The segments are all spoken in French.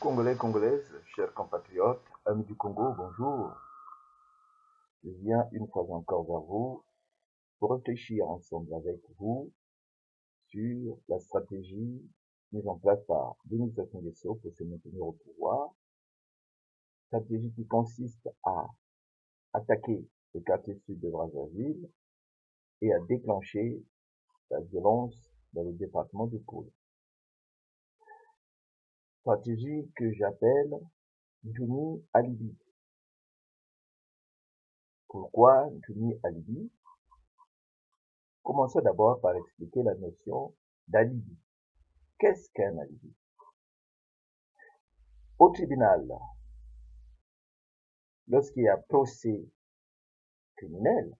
Congolais, Congolaises, chers compatriotes, amis du Congo, bonjour. Je viens une fois encore vers vous pour réfléchir ensemble avec vous sur la stratégie mise en place par Denis Sassou Nguesso pour se maintenir au pouvoir. Stratégie qui consiste à attaquer le quartier sud de Brazzaville et à déclencher la violence dans le département du Pôle. Stratégie que j'appelle Ntumi Alibi. Pourquoi Ntumi Alibi? Commençons d'abord par expliquer la notion d'alibi. Qu'est-ce qu'un alibi? Au tribunal, lorsqu'il y a procès criminel,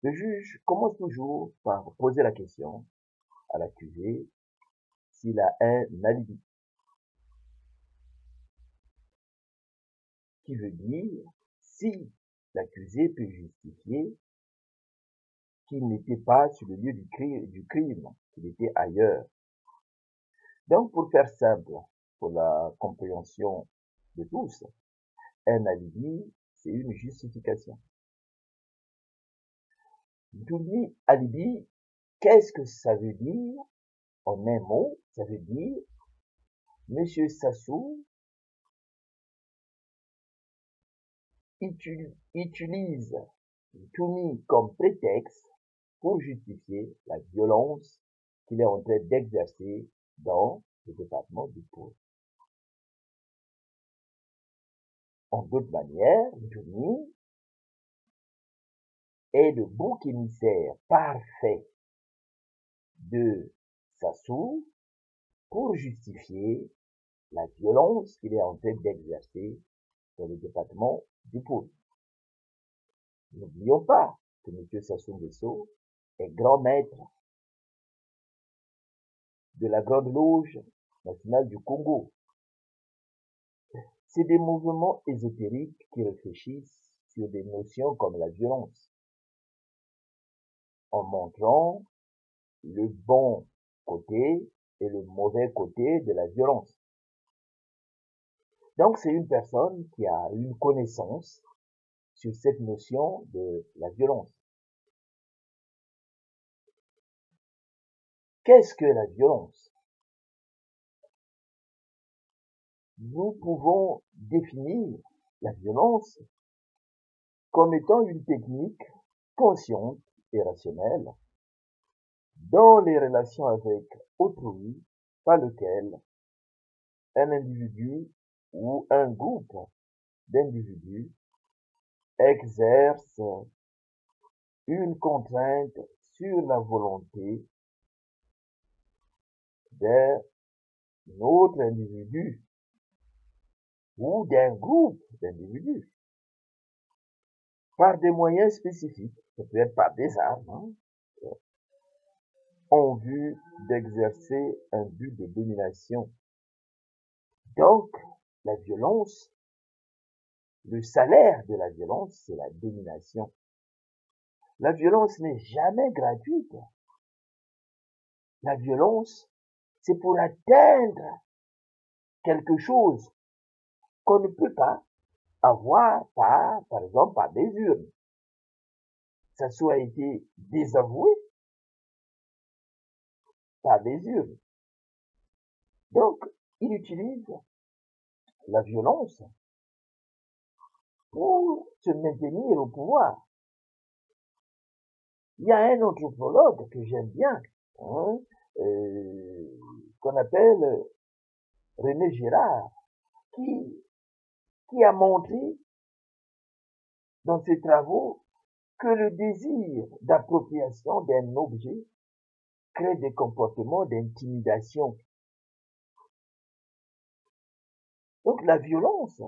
le juge commence toujours par poser la question à l'accusé s'il a un alibi, qui veut dire si l'accusé peut justifier qu'il n'était pas sur le lieu du crime, qu'il était ailleurs. Donc, pour faire simple, pour la compréhension de tous, un alibi, c'est une justification. Ntumi Alibi, qu'est-ce que ça veut dire? En un mot, ça veut dire Monsieur Sassou utilise Ntumi comme prétexte pour justifier la violence qu'il est en train d'exercer dans le département du Pôle. En d'autres manières, Ntumi est le bouc émissaire parfait de Sassou pour justifier la violence qu'il est en train d'exercer dans le département du Pôle. N'oublions pas que M. Sassou Nguesso est grand maître de la Grande Loge nationale du Congo. C'est des mouvements ésotériques qui réfléchissent sur des notions comme la violence, en montrant le bon côté et le mauvais côté de la violence. Donc c'est une personne qui a une connaissance sur cette notion de la violence. Qu'est-ce que la violence? Nous pouvons définir la violence comme étant une technique consciente et rationnelle dans les relations avec autrui par lequel un individu ou un groupe d'individus exerce une contrainte sur la volonté d'un autre individu ou d'un groupe d'individus par des moyens spécifiques, ça peut être par des armes, en vue d'exercer un but de domination. Donc, la violence, le salaire de la violence, c'est la domination. La violence n'est jamais gratuite. La violence, c'est pour atteindre quelque chose qu'on ne peut pas avoir par exemple, par des urnes. Ça soit été désavoué par des urnes. Donc, il utilise la violence pour se maintenir au pouvoir. Il y a un anthropologue que j'aime bien, qu'on appelle René Girard, qui a montré dans ses travaux que le désir d'appropriation d'un objet crée des comportements d'intimidation. Donc la violence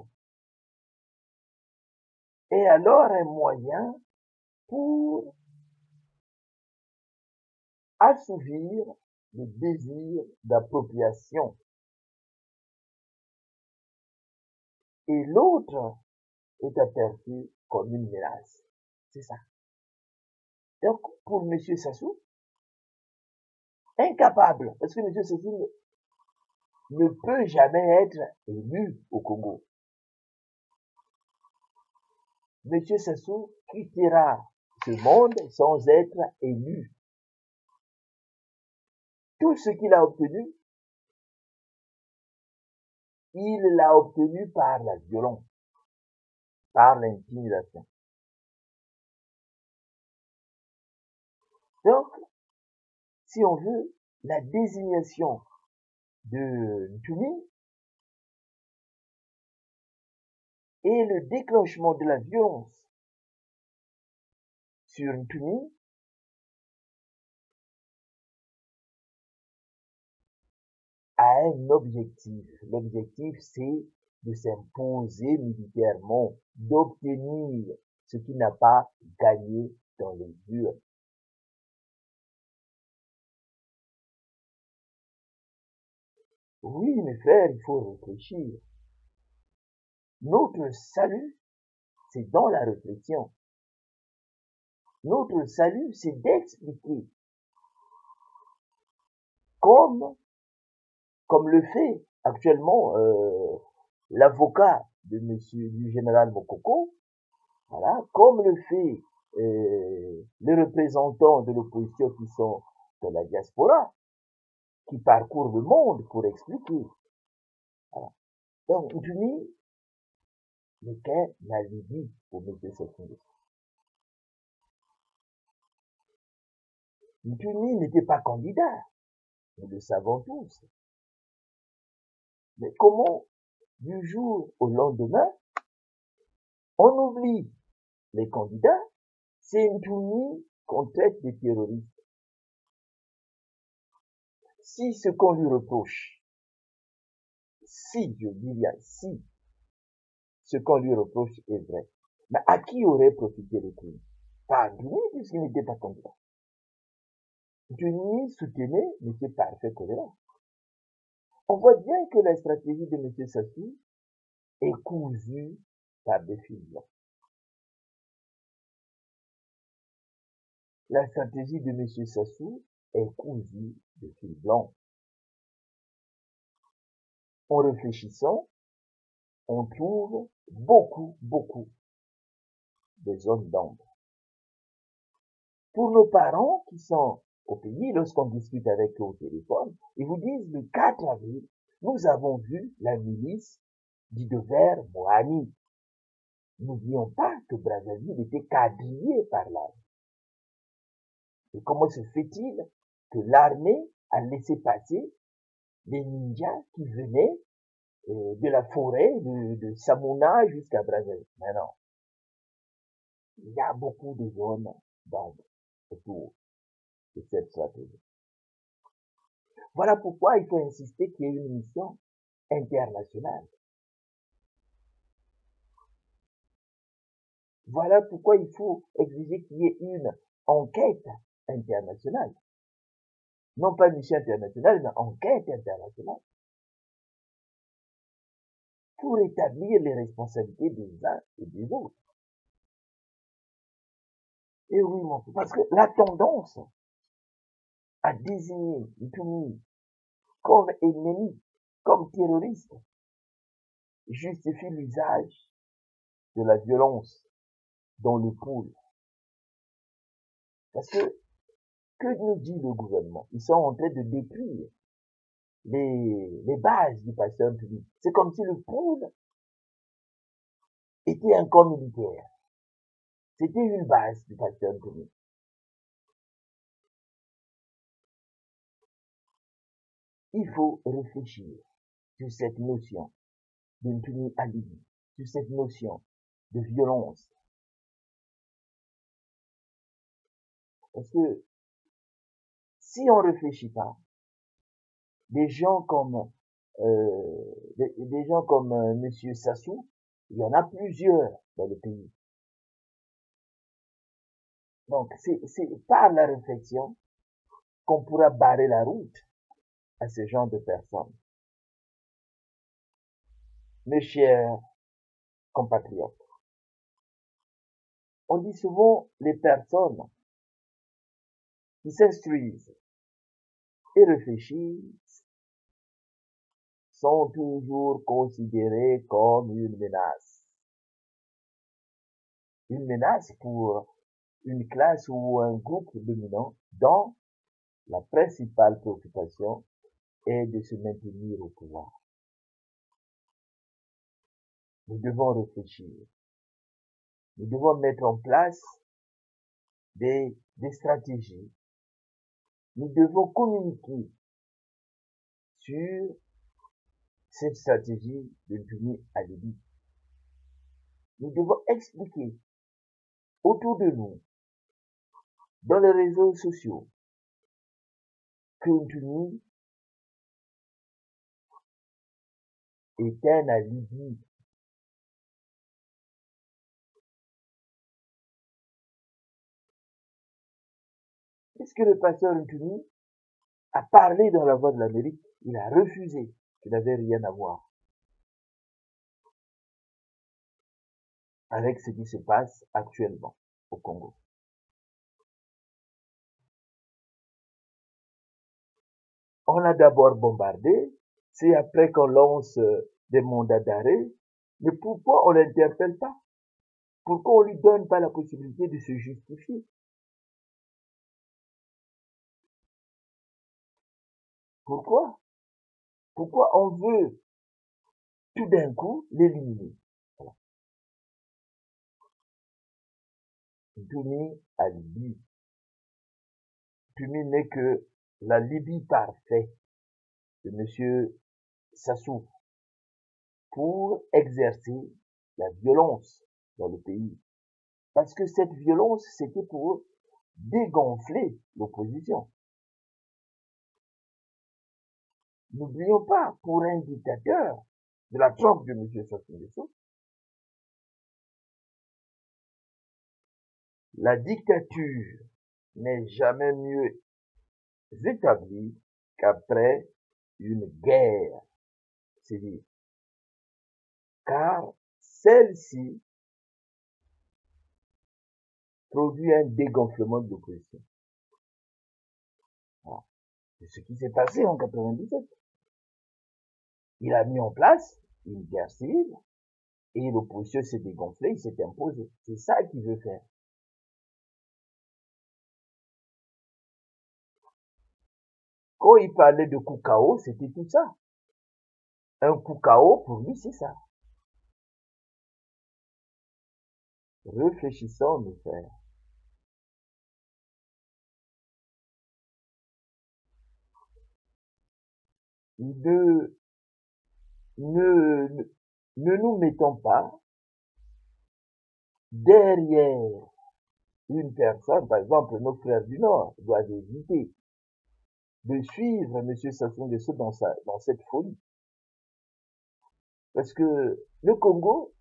est alors un moyen pour assouvir le désir d'appropriation. Et l'autre est aperçu comme une menace. C'est ça. Donc, pour M. Sassou, incapable, parce que M. Sassou ne peut jamais être élu au Congo. Monsieur Sassou quittera ce monde sans être élu. Tout ce qu'il a obtenu, il l'a obtenu par la violence, par l'intimidation. Donc, si on veut, la désignation de Ntumi et le déclenchement de la violence sur Ntumi a un objectif. L'objectif, c'est de s'imposer militairement, d'obtenir ce qu'il n'a pas gagné dans les urnes. Oui, mes frères, il faut réfléchir. Notre salut, c'est dans la réflexion. Notre salut, c'est d'expliquer comme le fait actuellement l'avocat du général Mokoko, voilà, comme le fait les représentants de l'opposition qui sont de la diaspora, qui parcourent le monde pour expliquer. Voilà. Donc, Ntumi n'est qu'un alibi pour M. Sassou Nguesso. Ntumi n'était pas candidat, nous le savons tous. Mais comment, du jour au lendemain, on oublie les candidats, c'est Ntumi qu'on traite de terroriste. Si ce qu'on lui reproche, si, je dis bien si, ce qu'on lui reproche est vrai, mais à qui aurait profité le crime? Pas à Ntumi, puisqu'il n'était pas candidat. Ntumi soutenait M. Parfait Kolela. On voit bien que la stratégie de M. Sassou est cousue par des fils blancs. La stratégie de M. Sassou est cousue de fils blancs. En réfléchissant, on trouve beaucoup de zones d'ombre. Pour nos parents qui sont au pays, lorsqu'on discute avec eux au téléphone, ils vous disent le 4 avril, nous avons vu la milice d'Idover Mohani. N'oublions pas que Brazzaville était quadrillé par l'armée. Et comment se fait-il que l'armée a laissé passer des ninjas qui venaient de la forêt de Samuna jusqu'à Brazzaville? Mais non. Il y a beaucoup de zones d'ombre autour de cette stratégie. Voilà pourquoi il faut insister qu'il y ait une mission internationale. Voilà pourquoi il faut exiger qu'il y ait une enquête internationale. Non pas une mission internationale, mais enquête internationale. Pour établir les responsabilités des uns et des autres. Et oui, mon frère, parce que la tendance à désigner Ntumi comme ennemi, comme terroriste, justifie l'usage de la violence dans le pôle. Parce que nous dit le gouvernement? Ils sont en train de détruire les bases du pasteur public. C'est comme si le pôle était un corps militaire. C'était une base du pasteur public. Il faut réfléchir sur cette notion d'Ntumi alibi, sur cette notion de violence. Parce que si on ne réfléchit pas, des gens comme Monsieur Sassou, il y en a plusieurs dans le pays. Donc c'est par la réflexion qu'on pourra barrer la route à ce genre de personnes. Mes chers compatriotes, on dit souvent les personnes qui s'instruisent et réfléchissent sont toujours considérés comme une menace. Une menace pour une classe ou un groupe dominant dont la principale préoccupation est de se maintenir au pouvoir. Nous devons réfléchir. Nous devons mettre en place des stratégies. Nous devons communiquer sur cette stratégie de Ntumi Alibi. Nous devons expliquer autour de nous, dans les réseaux sociaux, que Ntumi est un alibi. Puisque le pasteur Ntumi a parlé dans la voix de l'Amérique, il a refusé, qu'il n'avait rien à voir avec ce qui se passe actuellement au Congo. On a d'abord bombardé, c'est après qu'on lance des mandats d'arrêt, mais pourquoi on ne l'interpelle pas? Pourquoi on ne lui donne pas la possibilité de se justifier? Pourquoi? Pourquoi on veut tout d'un coup l'éliminer? Voilà. Ntumi Alibi. Ntumi n'est que l'alibi parfait de M. Sassou pour exercer la violence dans le pays. Parce que cette violence, c'était pour dégonfler l'opposition. N'oublions pas, pour un dictateur de la trempe de M. Sassou Nguesso, la dictature n'est jamais mieux établie qu'après une guerre civile. Car celle-ci produit un dégonflement de l'opposition. Voilà. C'est ce qui s'est passé en 97. Il a mis en place une guerre civile et l'opposition s'est dégonflée, il s'est imposé. C'est ça qu'il veut faire. Quand il parlait de coup KO, c'était tout ça. Un coup KO, pour lui, c'est ça. Réfléchissons, mes frères. Ne, ne, ne nous mettons pas derrière une personne, par exemple, nos frères du Nord doivent éviter de suivre M. Sassou Nguesso dans cette folie. Parce que le Congo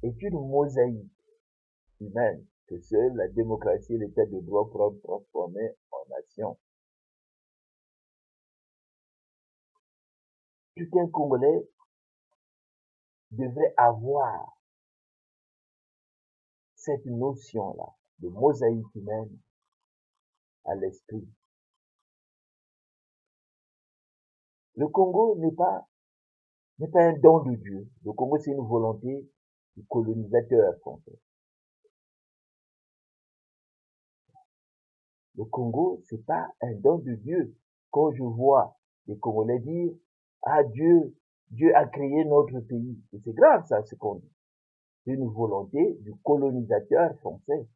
est une mosaïque humaine que seule la démocratie et l'état de droit peuvent transformer en nation. Tout un Congolais devrait avoir cette notion-là de mosaïque humaine à l'esprit. Le Congo n'est pas un don de Dieu. Le Congo, c'est une volonté du colonisateur français. Le Congo, c'est pas un don de Dieu. Quand je vois les Congolais dire, ah Dieu a créé notre pays. Et c'est grave ça, ce qu'on dit. C'est une volonté du colonisateur français.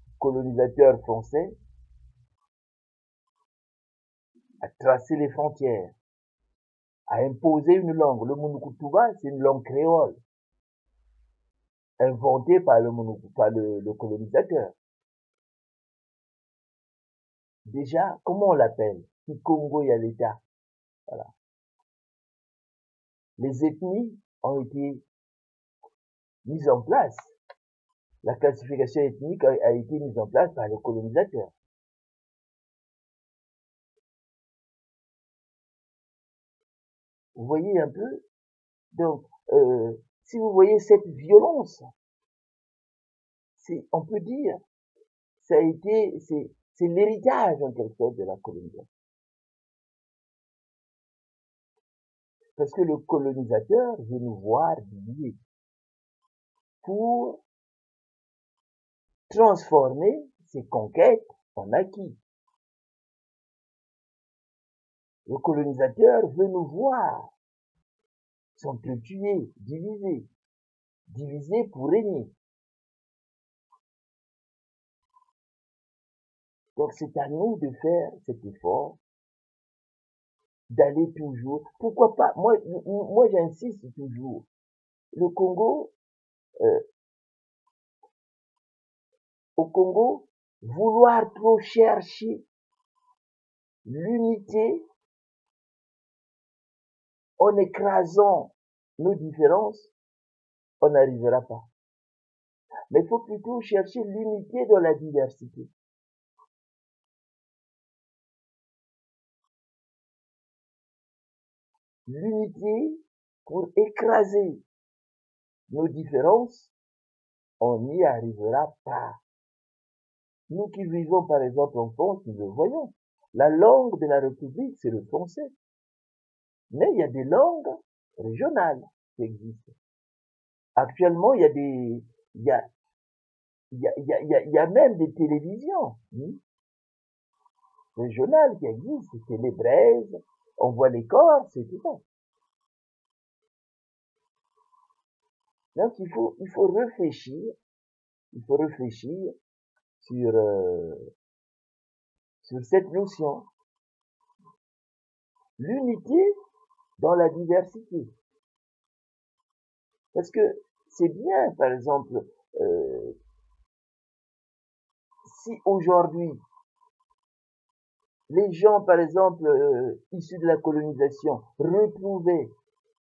Le colonisateur français a tracé les frontières, a imposé une langue. Le Monukutuba, c'est une langue créole, inventée par le colonisateur. Déjà, comment on l'appelle? Congo et à l'État. Voilà. Les ethnies ont été mises en place. La classification ethnique a été mise en place par le colonisateur. Vous voyez un peu? Donc, si vous voyez cette violence, on peut dire, ça a été, c'est l'héritage en quelque sorte de la colonisation. Parce que le colonisateur veut nous voir diviser pour transformer ses conquêtes en acquis. Le colonisateur veut nous voir s'entretuer, diviser pour régner. Donc c'est à nous de faire cet effort, d'aller toujours. Pourquoi pas? Moi j'insiste toujours. Le Congo, au Congo, vouloir trop chercher l'unité en écrasant nos différences, on n'arrivera pas. Mais il faut plutôt chercher l'unité dans la diversité. L'unité pour écraser nos différences, on n'y arrivera pas. Nous qui vivons par exemple en France, nous le voyons. La langue de la République, c'est le français. Mais il y a des langues régionales qui existent. Actuellement, il y a des, il y a même des télévisions régionales qui existent, Télé Braise, on voit les Corses et tout ça. Donc il faut réfléchir sur cette notion. L'unité dans la diversité. Parce que c'est bien, par exemple, si aujourd'hui, les gens, par exemple, issus de la colonisation, retrouvaient,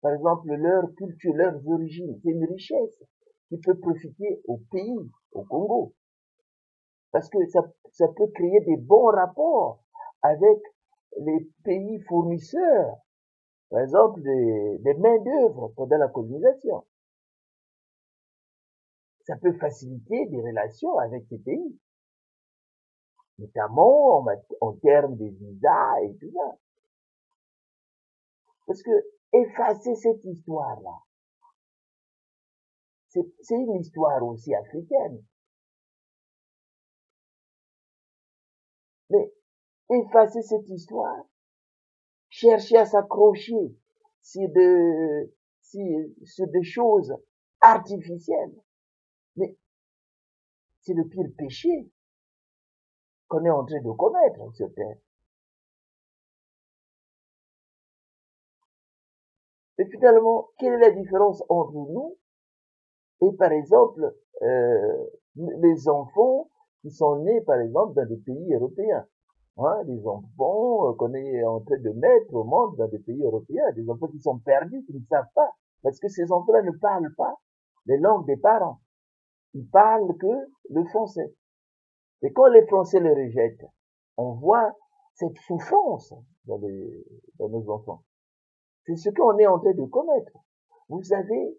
par exemple, leur culture, leurs origines, c'est une richesse qui peut profiter au pays, au Congo. Parce que ça peut créer des bons rapports avec les pays fournisseurs, par exemple, des main-d'œuvre pendant la colonisation. Ça peut faciliter des relations avec ces pays, notamment en termes de visas et tout ça. Parce que effacer cette histoire-là, c'est une histoire aussi africaine. Mais effacer cette histoire, chercher à s'accrocher sur des choses artificielles, mais c'est le pire péché qu'on est en train de commettre sur Terre. Et finalement, quelle est la différence entre nous et par exemple les enfants qui sont nés par exemple dans des pays européens? Les enfants qu'on est en train de mettre au monde dans des pays européens, des enfants qui sont perdus, qui ne savent pas, parce que ces enfants-là ne parlent pas les langues des parents. Ils parlent que le français. Et quand les Français le rejettent, on voit cette souffrance dans nos enfants. C'est ce qu'on est en train de commettre. Vous savez,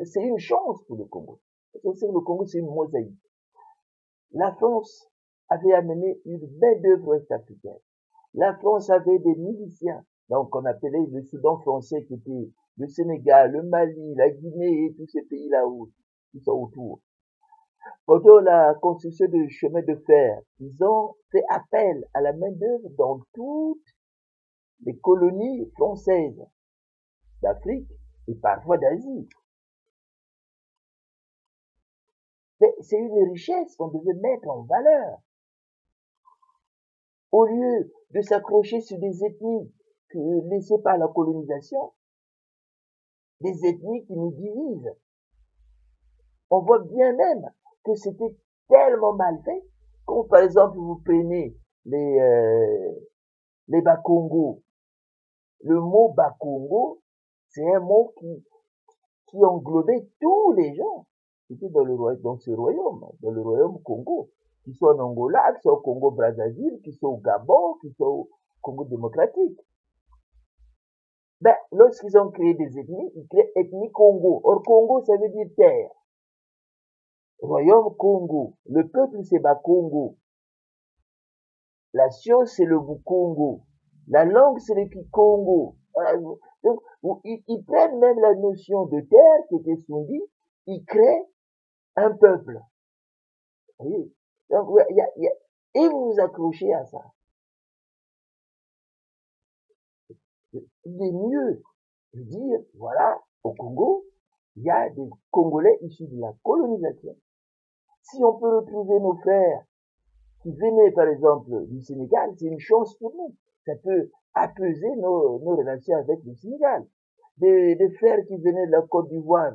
c'est une chance pour le Congo. Parce que le Congo, c'est une mosaïque. La France avait amené une main-d'œuvre ouest-africaine. La France avait des miliciens, donc on appelait le Soudan français, qui était le Sénégal, le Mali, la Guinée et tous ces pays-là qui sont autour. Pendant la construction du chemin de fer, ils ont fait appel à la main-d'œuvre dans toutes les colonies françaises d'Afrique et parfois d'Asie. C'est une richesse qu'on devait mettre en valeur. Au lieu de s'accrocher sur des ethnies laissées par la colonisation, des ethnies qui nous divisent. On voit bien même que c'était tellement mal fait, quand par exemple vous prenez les Bakongo. Le mot Bakongo, c'est un mot qui englobait tous les gens qui étaient dans ce royaume, dans le royaume Congo, qui sont en Angola, qui sont au Congo-Brazzaville, qui sont au Gabon, qui sont au Congo démocratique. Ben, lorsqu'ils ont créé des ethnies, ils créent ethnie Congo. Or, Congo, ça veut dire terre. Royaume Congo. Le peuple, c'est Bakongo. La science, c'est le Bukongo. La langue, c'est le Kikongo. Voilà. Donc, ils prennent même la notion de terre qui était Sundi, ils créent un peuple. Vous voyez? Donc, ouais, et vous vous accrochez à ça. Il est mieux de dire, voilà, au Congo, il y a des Congolais issus de la colonisation. Si on peut retrouver nos frères qui venaient, par exemple, du Sénégal, c'est une chance pour nous. Ça peut apaiser nos relations avec le Sénégal. Des frères qui venaient de la Côte d'Ivoire,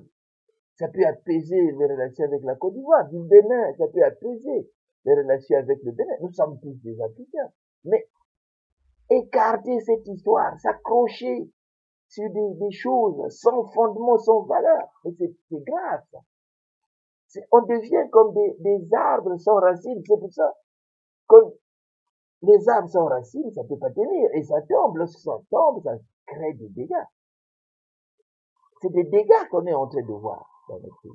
ça peut apaiser les relations avec la Côte d'Ivoire. Du Bénin, ça peut apaiser les relations avec le Bénin. Nous sommes tous des Africains. Mais écarter cette histoire, s'accrocher sur des choses sans fondement, sans valeur, mais c'est grave. On devient comme des arbres sans racines. C'est pour ça, comme les arbres sans racines, ça peut pas tenir. Et ça tombe. Lorsque ça tombe, ça crée des dégâts. C'est des dégâts qu'on est en train de voir dans notre pays.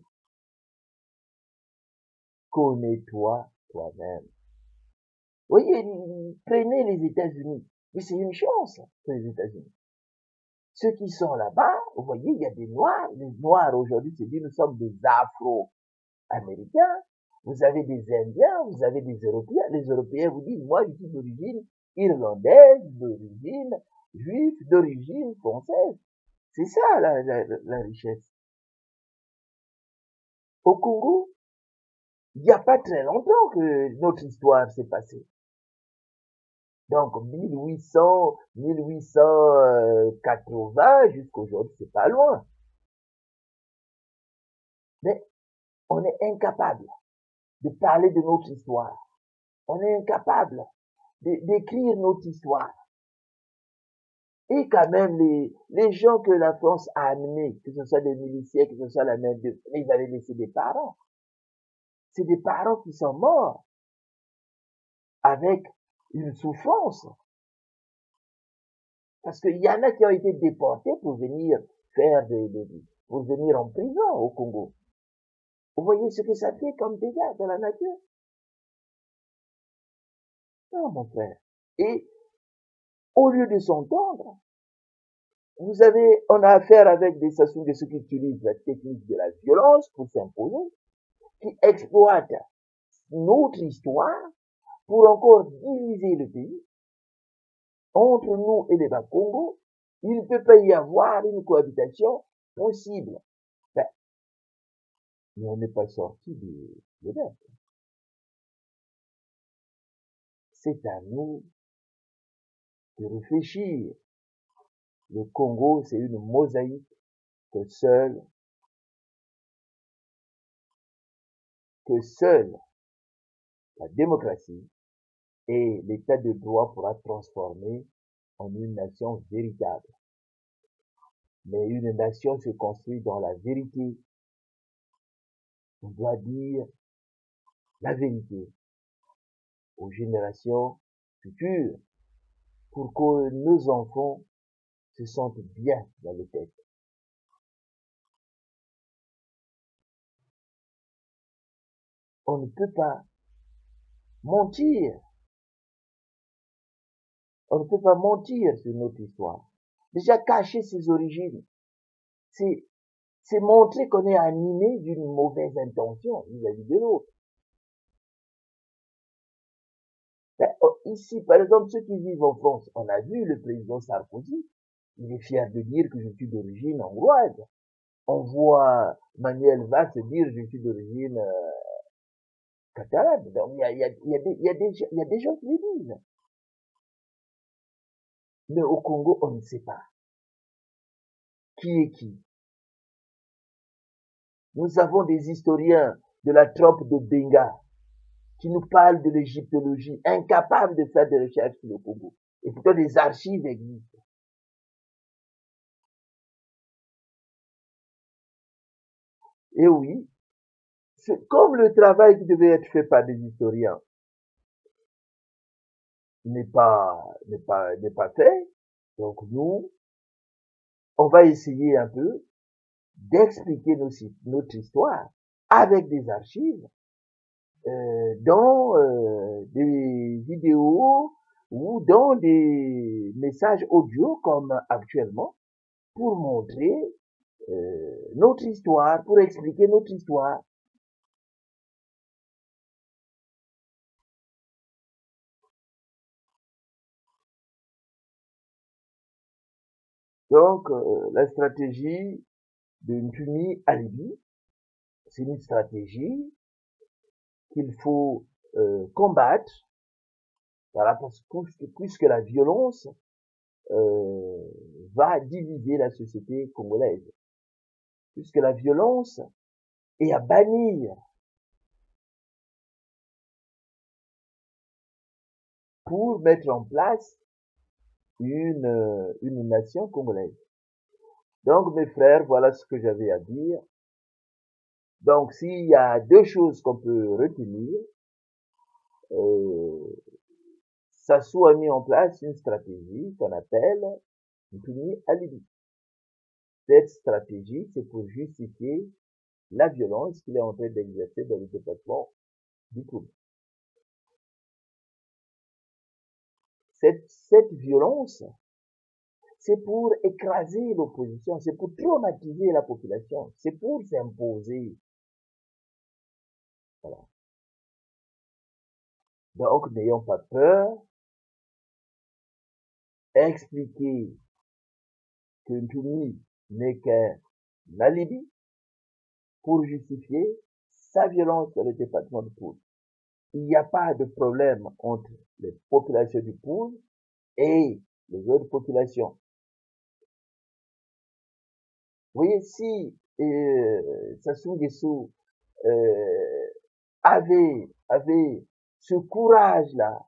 Connais-toi toi-même. Vous voyez, prenez les États-Unis. Mais c'est une chance pour les États-Unis. Ceux qui sont là-bas, vous voyez, il y a des Noirs. Les Noirs aujourd'hui, c'est dit, nous sommes des Afro-Américains. Vous avez des Indiens, vous avez des Européens. Les Européens vous disent, moi, je suis d'origine irlandaise, d'origine juive, d'origine française. C'est ça la richesse. Au Congo, il n'y a pas très longtemps que notre histoire s'est passée. Donc 1880 jusqu'aujourd'hui, c'est pas loin. Mais on est incapable de parler de notre histoire. On est incapable d'écrire notre histoire. Et quand même, les gens que la France a amenés, que ce soit des miliciens, que ce soit la main de, ils avaient laissé des parents. C'est des parents qui sont morts avec une souffrance. Parce qu'il y en a qui ont été déportés pour venir faire pour venir en prison au Congo. Vous voyez ce que ça fait comme dégâts dans la nature? Non, mon frère. Et au lieu de s'entendre, on a affaire avec des Sassou Nguesso qui utilisent la technique de la violence pour s'imposer, qui exploitent notre histoire pour encore diviser le pays. Entre nous et les Bas-Congo, il ne peut pas y avoir une cohabitation possible. Ben, mais on n'est pas sorti de là. C'est à nous de réfléchir. Le Congo, c'est une mosaïque que seule la démocratie et l'état de droit pourra transformer en une nation véritable. Mais une nation se construit dans la vérité. On doit dire la vérité aux générations futures pour que nos enfants se sentent bien dans les têtes. On ne peut pas mentir. On ne peut pas mentir sur notre histoire. Déjà cacher ses origines, c'est montrer qu'on est animé d'une mauvaise intention vis-à-vis de l'autre. Ici, par exemple, ceux qui vivent en France, on a vu le président Sarkozy, il est fier de dire que je suis d'origine hongroise. On voit Manuel Valls dire je suis d'origine catalane. Donc il y a des gens qui le disent. Mais au Congo, on ne sait pas qui est qui. Nous avons des historiens de la trempe de Benga qui nous parlent de l'égyptologie, incapables de faire des recherches sur le Congo. Et pourtant, des archives existent. Et oui, comme le travail qui devait être fait par des historiens n'est pas fait, donc nous, on va essayer un peu d'expliquer notre histoire avec des archives, dans des vidéos, ou dans des messages audio comme actuellement pour montrer notre histoire, pour expliquer notre histoire. Donc, la stratégie de Ntumi Alibi, c'est une stratégie qu'il faut combattre, voilà, parce que puisque la violence va diviser la société congolaise, puisque la violence est à bannir pour mettre en place une nation congolaise. Donc, mes frères, voilà ce que j'avais à dire. Donc, s'il y a deux choses qu'on peut retenir, ça soit mis en place une stratégie qu'on appelle Ntumi Alibi. Cette stratégie, c'est pour justifier la violence qu'il est en train d'exercer dans le département du Koulou. Cette violence, c'est pour écraser l'opposition, c'est pour traumatiser la population, c'est pour s'imposer. Voilà. Donc, n'ayons pas peur, expliquer que Ntumi n'est qu'un alibi pour justifier sa violence dans le département du Poul. Il n'y a pas de problème entre les populations du Poul et les autres populations. Vous voyez, si Sassou Nguesso avait ce courage-là,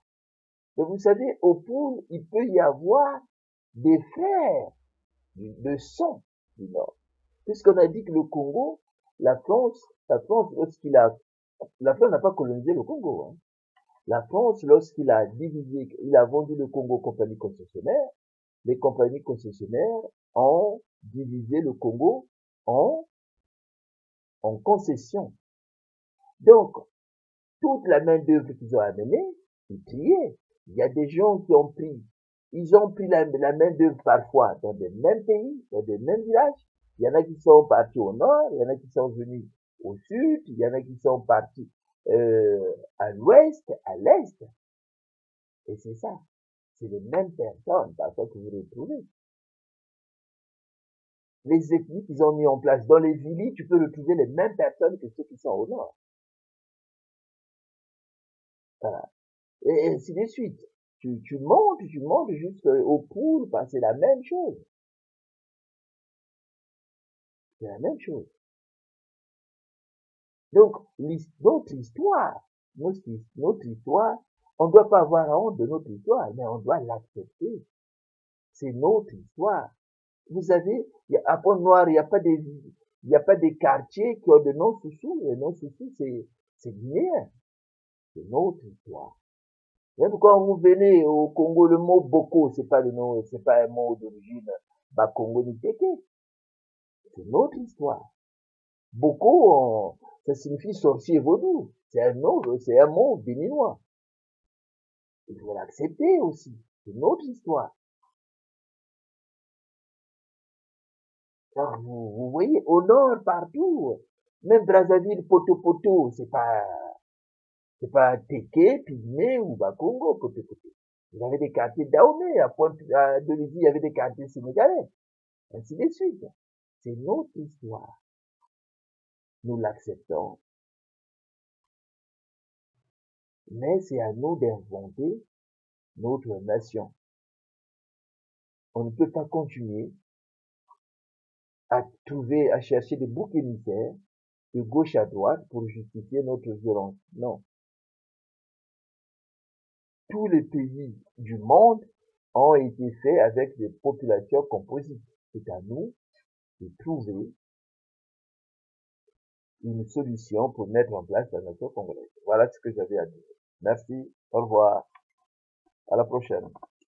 mais vous savez, au Poul, il peut y avoir des frères de sang du Nord. Puisqu'on a dit que le Congo, la France, lorsqu'il a, la France n'a pas colonisé le Congo, hein. La France, lorsqu'il a divisé, il a vendu le Congo aux compagnies concessionnaires, les compagnies concessionnaires ont divisé le Congo en concessions. Donc, toute la main-d'œuvre qu'ils ont amenée, ils triaient. Il y a des gens qui ont pris, ils ont pris la main-d'œuvre parfois dans des mêmes pays, dans des mêmes villages. Il y en a qui sont partis au nord, il y en a qui sont venus au sud, il y en a qui sont partis à l'ouest, à l'est. Et c'est ça. C'est les mêmes personnes, parfois, que vous retrouvez. Les ethnies qu'ils ont mis en place dans les villes, tu peux retrouver les mêmes personnes que ceux qui sont au nord. Voilà. Et ainsi de suite. Tu montes jusqu'au Poul, c'est la même chose. C'est la même chose. Donc, notre histoire, on ne doit pas avoir honte de notre histoire, mais on doit l'accepter. C'est notre histoire. Vous savez, à Pont-Noir, il n'y a pas des quartiers qui ont de noms sous-sous. Les noms sous-sous, c'est guinéen. C'est notre histoire. Même quand vous venez au Congo, le mot Boko, c'est pas un mot d'origine Bakongo ni Teke. C'est notre histoire. Boko, ça signifie sorcier vaudou. C'est un mot béninois. Il faut l'accepter aussi. C'est notre histoire. Alors, vous voyez, au nord, partout, même Brazzaville, Poto, c'est pas Teke, Pygmée ou Bakongo, Poto. Il y avait des quartiers Dahomey, à Pointe-de-Lizy, il y avait des quartiers sénégalais. Ainsi de suite. C'est notre histoire. Nous l'acceptons. Mais c'est à nous d'inventer notre nation. On ne peut pas continuer à chercher des boucs émissaires de gauche à droite pour justifier notre violence. Non. Tous les pays du monde ont été faits avec des populations composites. C'est à nous de trouver une solution pour mettre en place la nation congolaise. Voilà ce que j'avais à dire. Merci. Au revoir. À la prochaine.